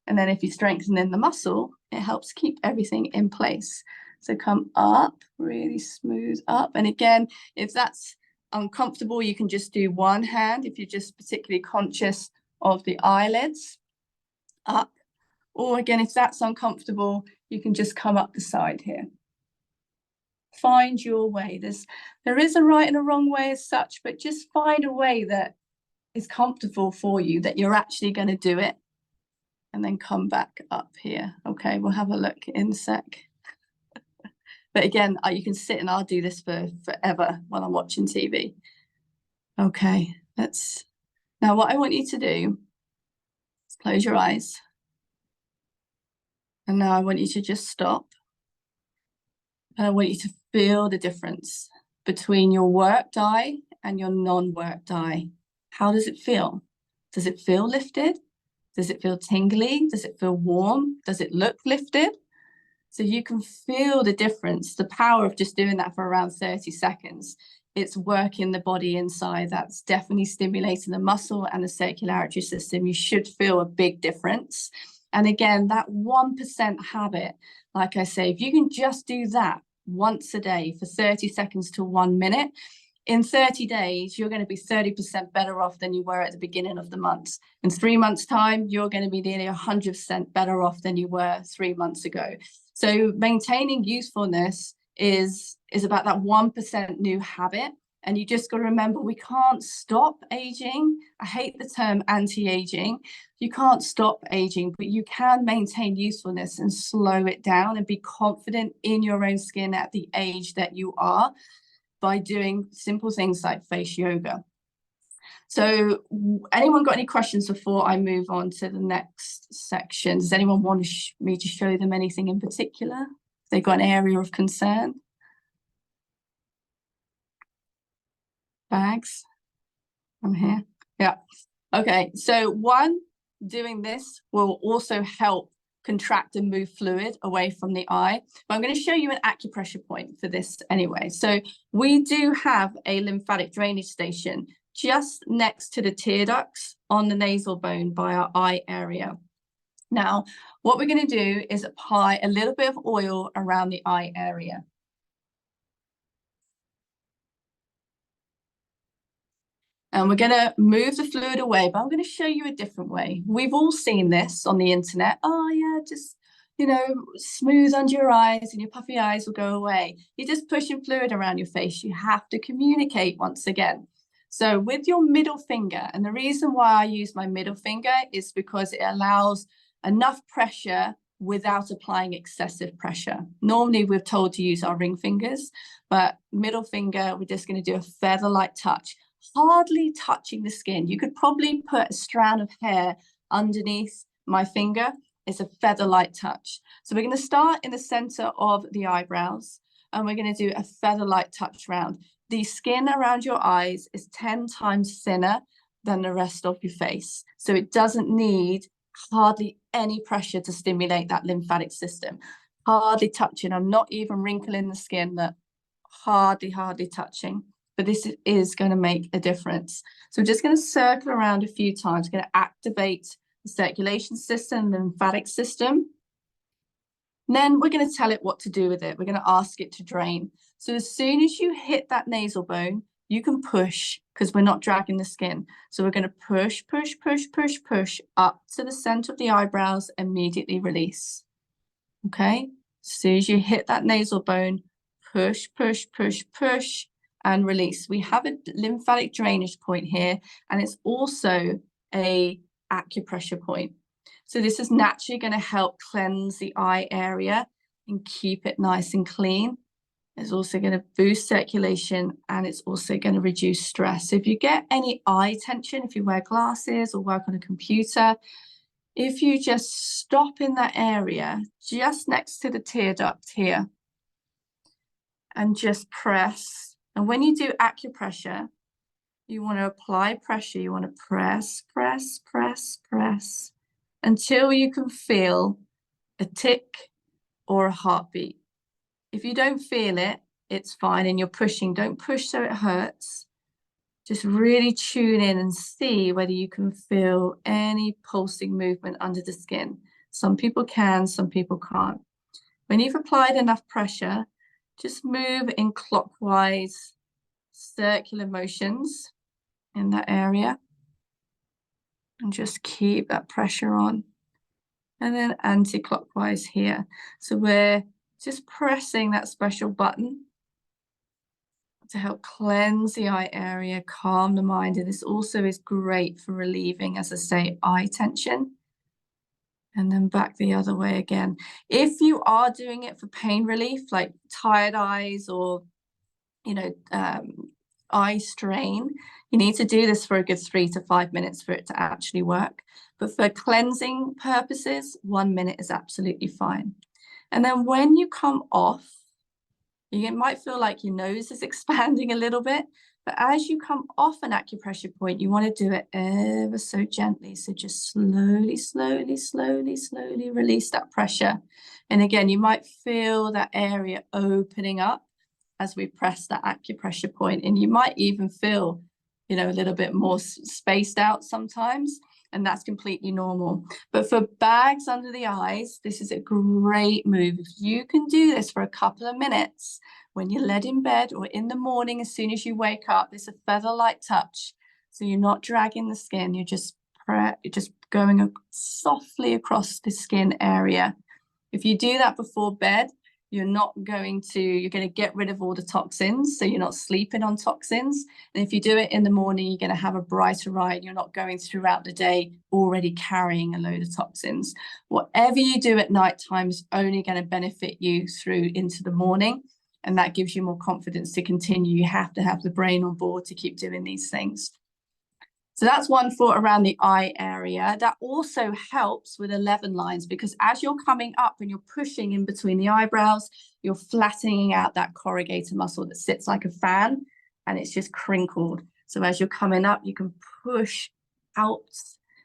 And then if you strengthen in the muscle, it helps keep everything in place. So come up, really smooth up. And again, if that's uncomfortable, you can just do one hand if you're just particularly conscious of the eyelids, up. Or again, if that's uncomfortable, you can just come up the side here. Find your way. There is a right and a wrong way as such, but just find a way that is comfortable for you, that you're actually going to do it. And then come back up here. Okay, we'll have a look in a sec. But again, you can sit and I'll do this for forever while I'm watching TV. Okay, now what I want you to do Close your eyes. And now I want you to just stop. And I want you to feel the difference between your worked eye and your non-worked eye. How does it feel? Does it feel lifted? Does it feel tingly? Does it feel warm? Does it look lifted? So you can feel the difference, the power of just doing that for around 30 seconds. It's working the body inside. That's definitely stimulating the muscle and the circulatory system. You should feel a big difference. And again, that 1% habit, like I say, if you can just do that once a day for 30 seconds to 1 minute, in 30 days, you're going to be 30% better off than you were at the beginning of the month. In 3 months' time, you're going to be nearly 100% better off than you were 3 months ago. So maintaining usefulness is about that 1% new habit. And you just got to remember, we can't stop aging. I hate the term anti-aging. You can't stop aging, but you can maintain usefulness and slow it down and be confident in your own skin at the age that you are by doing simple things like face yoga. So anyone got any questions before I move on to the next section? Does anyone want me to show them anything in particular? If they've got an area of concern? Bags? I'm here. Yeah. Okay. So doing this will also help contract and move fluid away from the eye. But I'm going to show you an acupressure point for this anyway. So we do have a lymphatic drainage station just next to the tear ducts on the nasal bone by our eye area. Now, what we're going to do is apply a little bit of oil around the eye area. And we're going to move the fluid away, but I'm going to show you a different way. We've all seen this on the internet. Oh yeah, just, smooth under your eyes and your puffy eyes will go away. You're just pushing fluid around your face. You have to communicate once again. So with your middle finger, and the reason why I use my middle finger is because it allows enough pressure without applying excessive pressure. Normally we're told to use our ring fingers, but middle finger, we're just going to do a feather-like touch, hardly touching the skin. You could probably put a strand of hair underneath my finger. It's a feather-like touch. So we're going to start in the center of the eyebrows, and we're going to do a feather-like touch round. The skin around your eyes is 10 times thinner than the rest of your face. So it doesn't need hardly any pressure to stimulate that lymphatic system. Hardly touching. I'm not even wrinkling the skin, that hardly touching. But this is going to make a difference. So we're just going to circle around a few times. We're going to activate the circulation system, the lymphatic system. And then we're going to tell it what to do with it. We're going to ask it to drain. So as soon as you hit that nasal bone, you can push, because we're not dragging the skin. So we're going to push up to the center of the eyebrows, immediately release. Okay? As soon as you hit that nasal bone, push, and release. We have a lymphatic drainage point here, and it's also a acupressure point. So this is naturally going to help cleanse the eye area and keep it nice and clean. It's also going to boost circulation, and it's also going to reduce stress. So if you get any eye tension, if you wear glasses or work on a computer, if you just stop in that area just next to the tear duct here and just press. And when you do acupressure, you want to apply pressure. You want to press until you can feel a tick or a heartbeat. If you don't feel it, it's fine, and you're pushing. Don't push so it hurts. Just really tune in and see whether you can feel any pulsing movement under the skin. Some people can, some people can't. When you've applied enough pressure, just move in clockwise, circular motions in that area. And just keep that pressure on. And then anti-clockwise here. So we're just pressing that special button to help cleanse the eye area, calm the mind. And this also is great for relieving, as I say, eye tension. And then back the other way again. If you are doing it for pain relief, like tired eyes or, eye strain, you need to do this for a good 3 to 5 minutes for it to actually work. But for cleansing purposes, 1 minute is absolutely fine. And then when you come off, you might feel like your nose is expanding a little bit, but as you come off an acupressure point, you want to do it ever so gently. So just slowly, slowly, slowly, slowly release that pressure. And again, you might feel that area opening up as we press that acupressure point, and you might even feel, you know, a little bit more spaced out sometimes, and that's completely normal. But for bags under the eyes, this is a great move. If you can do this for a couple of minutes when you're led in bed or in the morning as soon as you wake up, it's a feather-light touch. So you're not dragging the skin, you're just going softly across the skin area. If you do that before bed, you're going to get rid of all the toxins, so you're not sleeping on toxins. And if you do it in the morning, you're going to have a brighter eye. You're not going throughout the day already carrying a load of toxins. Whatever you do at nighttime is only going to benefit you through into the morning, and that gives you more confidence to continue. You have to have the brain on board to keep doing these things. So that's one for around the eye area. That also helps with 11 lines, because as you're coming up and you're pushing in between the eyebrows, you're flattening out that corrugator muscle that sits like a fan, and it's just crinkled. So as you're coming up, you can push out,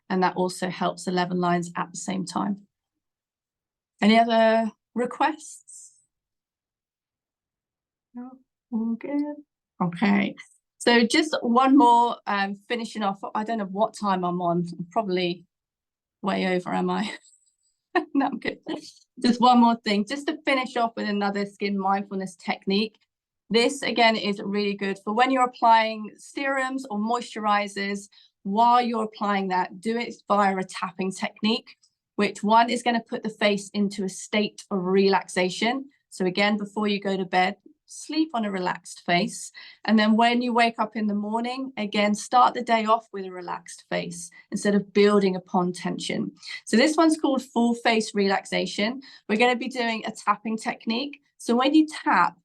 and that also helps 11 lines at the same time. Any other requests? No? All good? Okay. So just one more, finishing off. I don't know what time I'm on. I'm probably way over, am I? No, I'm good. Just one more thing, just to finish off with another skin mindfulness technique. This, again, is really good for when you're applying serums or moisturizers. While you're applying that, do it via a tapping technique, which one is going to put the face into a state of relaxation. So again, before you go to bed, sleep on a relaxed face, and then when you wake up in the morning, again, start the day off with a relaxed face instead of building upon tension. So this one's called full face relaxation. We're going to be doing a tapping technique. So when you tap,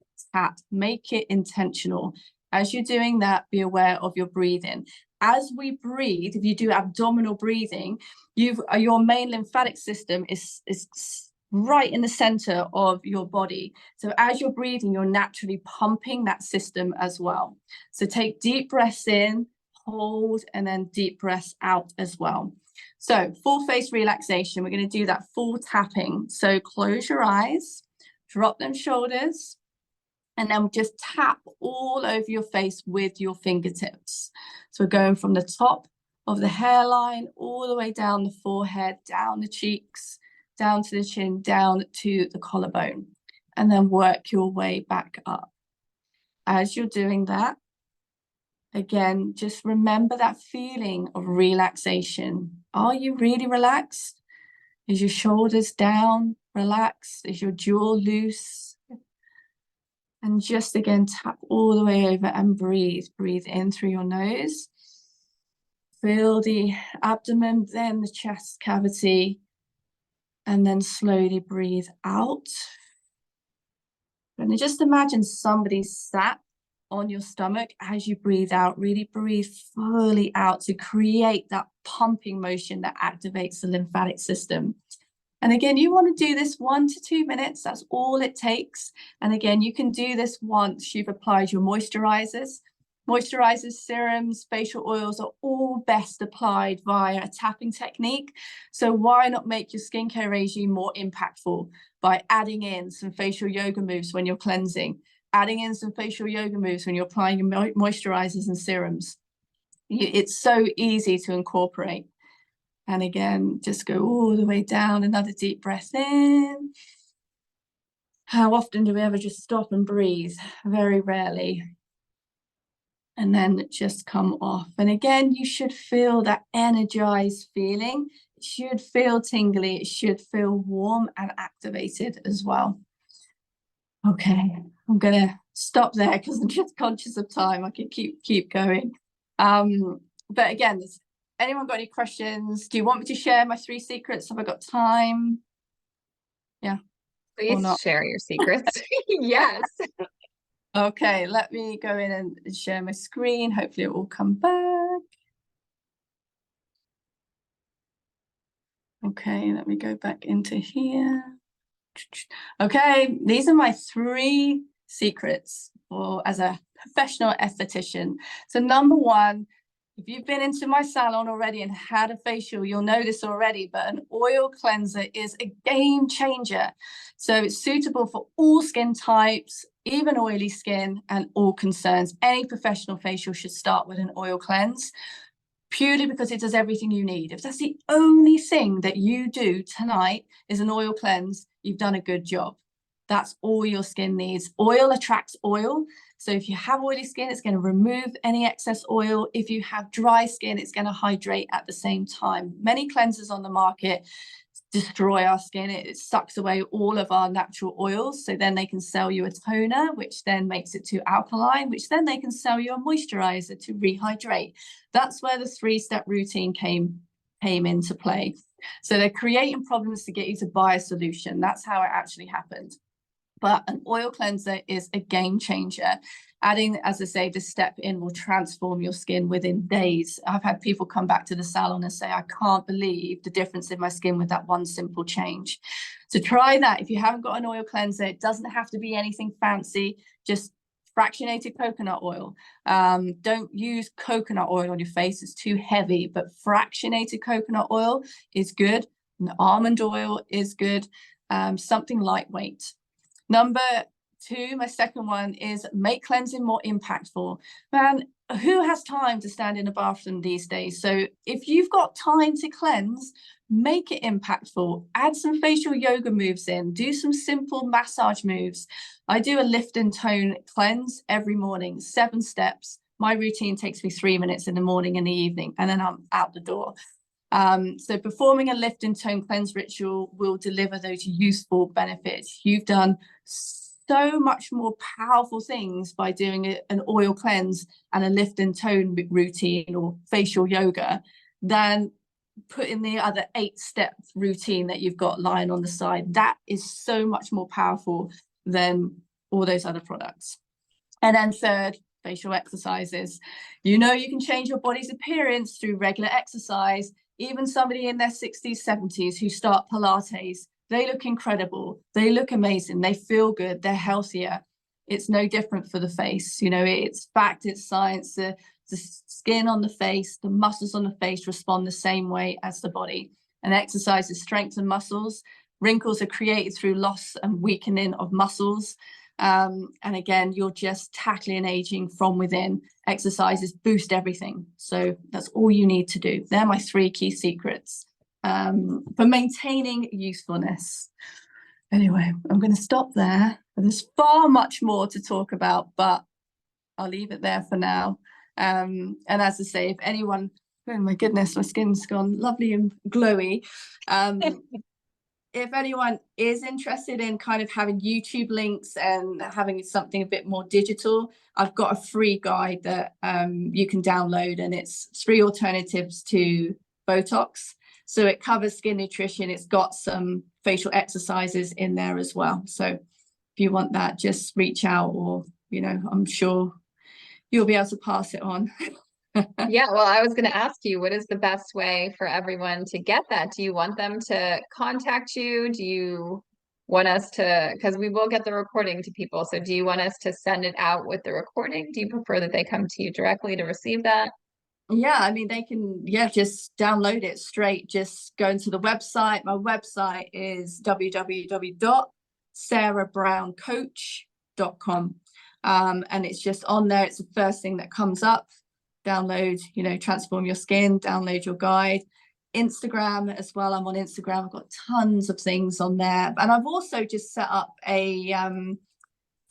make it intentional. As you're doing that, be aware of your breathing. As we breathe, if you do abdominal breathing, your main lymphatic system is right in the center of your body. So as you're breathing, you're naturally pumping that system as well. So take deep breaths in, hold, and then deep breaths out as well. So full face relaxation, we're going to do that full tapping. So close your eyes, drop them shoulders, and then just tap all over your face with your fingertips. So we're going from the top of the hairline all the way down the forehead, down the cheeks, down to the chin, down to the collarbone, and then work your way back up. As you're doing that, again, just remember that feeling of relaxation. Are you really relaxed? Is your shoulders down, relaxed? Is your jaw loose? And just again, tap all the way over and breathe. Breathe in through your nose. Feel the abdomen, then the chest cavity, and then slowly breathe out. And just imagine somebody sat on your stomach as you breathe out. Really breathe fully out to create that pumping motion that activates the lymphatic system. And again, you want to do this 1 to 2 minutes. That's all it takes. And again, you can do this once you've applied your moisturizers. Moisturizers, serums, facial oils are all best applied via a tapping technique. So why not make your skincare regime more impactful by adding in some facial yoga moves when you're cleansing, adding in some facial yoga moves when you're applying your moisturizers and serums. It's so easy to incorporate. And again, just go all the way down, another deep breath in. How often do we ever just stop and breathe? Very rarely. And then just come off. And again, you should feel that energized feeling. It should feel tingly. It should feel warm and activated as well. Okay, I'm going to stop there because I'm just conscious of time. I could keep going. But again, anyone got any questions? Do you want me to share my 3 secrets? Have I got time? Yeah. Please share your secrets. Yes. Okay, let me go in and share my screen. Hopefully it will come back. Okay, let me go back into here. Okay, these are my 3 secrets for as a professional esthetician. So number 1, if you've been into my salon already and had a facial, you'll know this already, but an oil cleanser is a game changer. So it's suitable for all skin types, even oily skin and all concerns. Any professional facial should start with an oil cleanse, purely because it does everything you need. If that's the only thing that you do tonight is an oil cleanse, you've done a good job. That's all your skin needs. Oil attracts oil. So if you have oily skin, it's going to remove any excess oil. If you have dry skin, it's going to hydrate at the same time. Many cleansers on the market destroy our skin. It sucks away all of our natural oils. So then they can sell you a toner, which then makes it too alkaline, which then they can sell you a moisturizer to rehydrate. That's where the 3-step routine came into play. So they're creating problems to get you to buy a solution. That's how it actually happened. But an oil cleanser is a game changer. Adding, as I say, this step in will transform your skin within days. I've had people come back to the salon and say, I can't believe the difference in my skin with that one simple change. So try that. If you haven't got an oil cleanser, it doesn't have to be anything fancy, just fractionated coconut oil. Don't use coconut oil on your face, it's too heavy, but fractionated coconut oil is good. And almond oil is good. Something lightweight. Number 2, my second one is make cleansing more impactful. Man, who has time to stand in a bathroom these days? So if you've got time to cleanse, make it impactful. Add some facial yoga moves in. Do some simple massage moves. I do a lift and tone cleanse every morning, 7 steps. My routine takes me 3 minutes in the morning and the evening, and then I'm out the door. So performing a lift and tone cleanse ritual will deliver those useful benefits. You've done so much more powerful things by doing an oil cleanse and a lift and tone routine or facial yoga than putting the other 8-step routine that you've got lying on the side. That is so much more powerful than all those other products. And then 3rd, facial exercises. You know, you can change your body's appearance through regular exercise. Even somebody in their 60s, 70s who start Pilates, they look incredible. They look amazing. They feel good. They're healthier. It's no different for the face. You know, it's fact, it's science. The skin on the face, the muscles on the face respond the same way as the body. And exercises strengthen muscles. Wrinkles are created through loss and weakening of muscles. And again, you're just tackling aging from within. Exercises boost everything. So that's all you need to do. They're my 3 key secrets for maintaining usefulness. Anyway, I'm going to stop there. There's far much more to talk about, but I'll leave it there for now. And as I say, if anyone, oh my goodness, my skin's gone lovely and glowy. If anyone is interested in kind of having YouTube links and having something a bit more digital, I've got a free guide that you can download, and it's 3 alternatives to Botox. So it covers skin nutrition. It's got some facial exercises in there as well. So if you want that, just reach out, or, you know, I'm sure you'll be able to pass it on. Yeah, well, I was going to ask you, what is the best way for everyone to get that? Do you want them to contact you? Do you want us to, because we will get the recording to people. So do you want us to send it out with the recording? Do you prefer that they come to you directly to receive that? Yeah, I mean, they can, just download it straight. Just go into the website. My website is www.sarahbrowncoach.com. And it's just on there. It's the first thing that comes up. Download, you know, transform your skin, download your guide. Instagram as well. I'm on Instagram. I've got tons of things on there. And I've also just set up a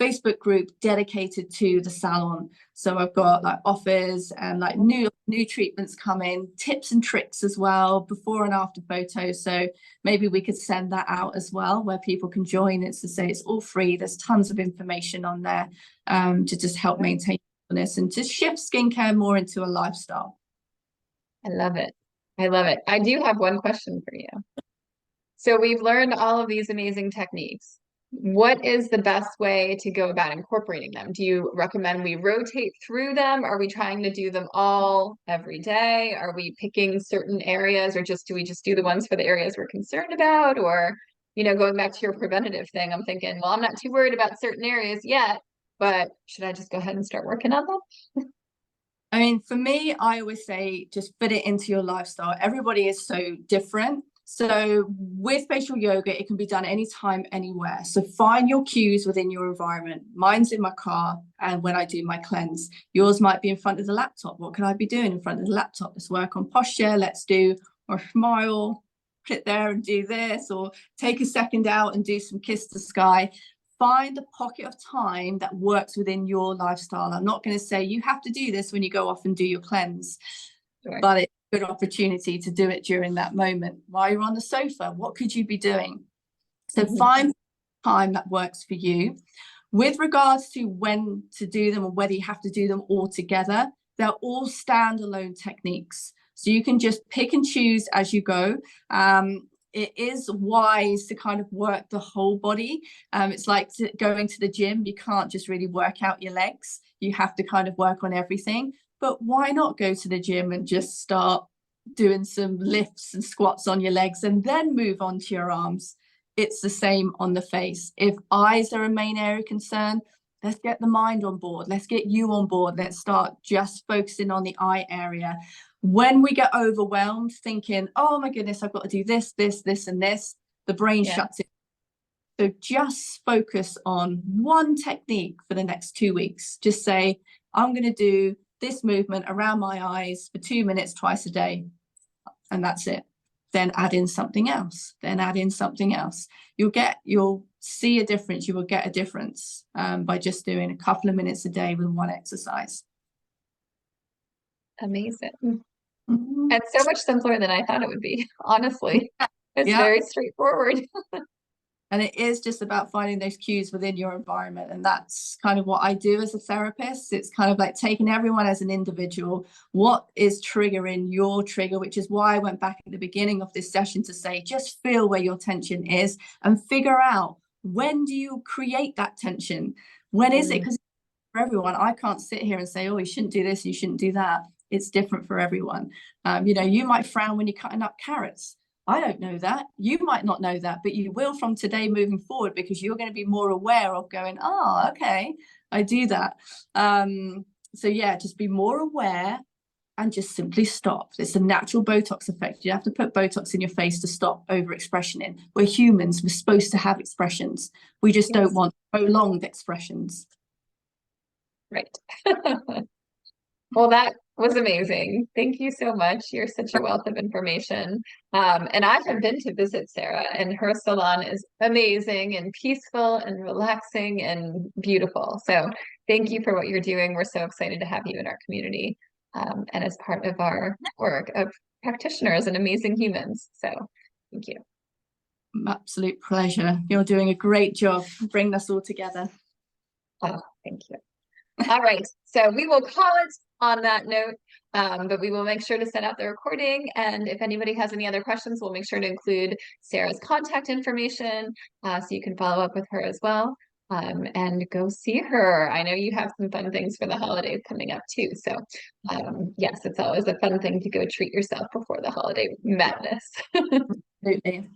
Facebook group dedicated to the salon. So I've got like offers and like new treatments coming, tips and tricks as well, before and after photos. So maybe we could send that out as well, where people can join. It's to say it's all free. There's tons of information on there to just help maintain this and to shift skincare more into a lifestyle. I love it. I love it. I do have one question for you. So we've learned all of these amazing techniques. what is the best way to go about incorporating them? Do you recommend we rotate through them? Are we trying to do them all every day? Are we picking certain areas, or do we just do the ones for the areas we're concerned about? Or, going back to your preventative thing, I'm thinking, well, I'm not too worried about certain areas yet, but should I just go ahead and start working on them? I mean, for me, I always say just fit it into your lifestyle. Everybody is so different. So with facial yoga, it can be done anytime, anywhere. So find your cues within your environment. Mine's in my car and when I do my cleanse. Yours might be in front of the laptop. What can I be doing in front of the laptop? Let's work on posture. Let's do or smile, sit there and do this, or take a second out and do some kiss the sky. Find a pocket of time that works within your lifestyle. I'm not going to say you have to do this when you go off and do your cleanse, Sure. but it's a good opportunity to do it during that moment. While you're on the sofa, what could you be doing? So find time that works for you. With regards to when to do them and whether you have to do them all together, they're all standalone techniques. So you can just pick and choose as you go. It is wise to kind of work the whole body. It's like going to the gym. You can't just really work out your legs. You have to kind of work on everything. But why not go to the gym and just start doing some lifts and squats on your legs and then move on to your arms? It's the same on the face. If eyes are a main area of concern, let's get the mind on board. Let's get you on board. Let's start just focusing on the eye area. When we get overwhelmed thinking, oh my goodness, I've got to do this, and this, the brain shuts it. So just focus on one technique for the next 2 weeks. Just say, I'm going to do this movement around my eyes for 2 minutes twice a day. And that's it. Then add in something else, then add in something else. You'll see a difference. You will get a difference by just doing a couple of minutes a day with one exercise. Amazing. It's so much simpler than I thought it would be, honestly. It's very straightforward. And it is just about finding those cues within your environment. And that's kind of what I do as a therapist. It's kind of like taking everyone as an individual. What is triggering your trigger, which is why I went back at the beginning of this session to say, just feel where your tension is and figure out, when do you create that tension? When is it? Because for everyone, I can't sit here and say, oh, you shouldn't do this, you shouldn't do that. It's different for everyone. You might frown when you're cutting up carrots. I don't know that. You might not know that, but you will from today moving forward, because you're going to be more aware of going, oh, okay, I do that. So yeah, just be more aware and just simply stop. It's a natural Botox effect. You have to put Botox in your face to stop overexpression in. We're humans. We're supposed to have expressions. We just don't want prolonged expressions. Right. Well, that was amazing. Thank you so much. You're such a wealth of information. And I have been to visit Sarah, and her salon is amazing and peaceful and relaxing and beautiful. So thank you for what you're doing. We're so excited to have you in our community, and as part of our network of practitioners and amazing humans. So thank you. Absolute pleasure. You're doing a great job bringing us all together. Oh, thank you. All right, so we will call it on that note, but we will make sure to send out the recording. And if anybody has any other questions, we'll make sure to include Sarah's contact information, so you can follow up with her as well, and go see her. I know you have some fun things for the holidays coming up too. So yes, it's always a fun thing to go treat yourself before the holiday madness. Absolutely.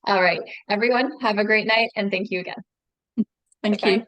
All right, everyone, have a great night, and thank you again. Thank you.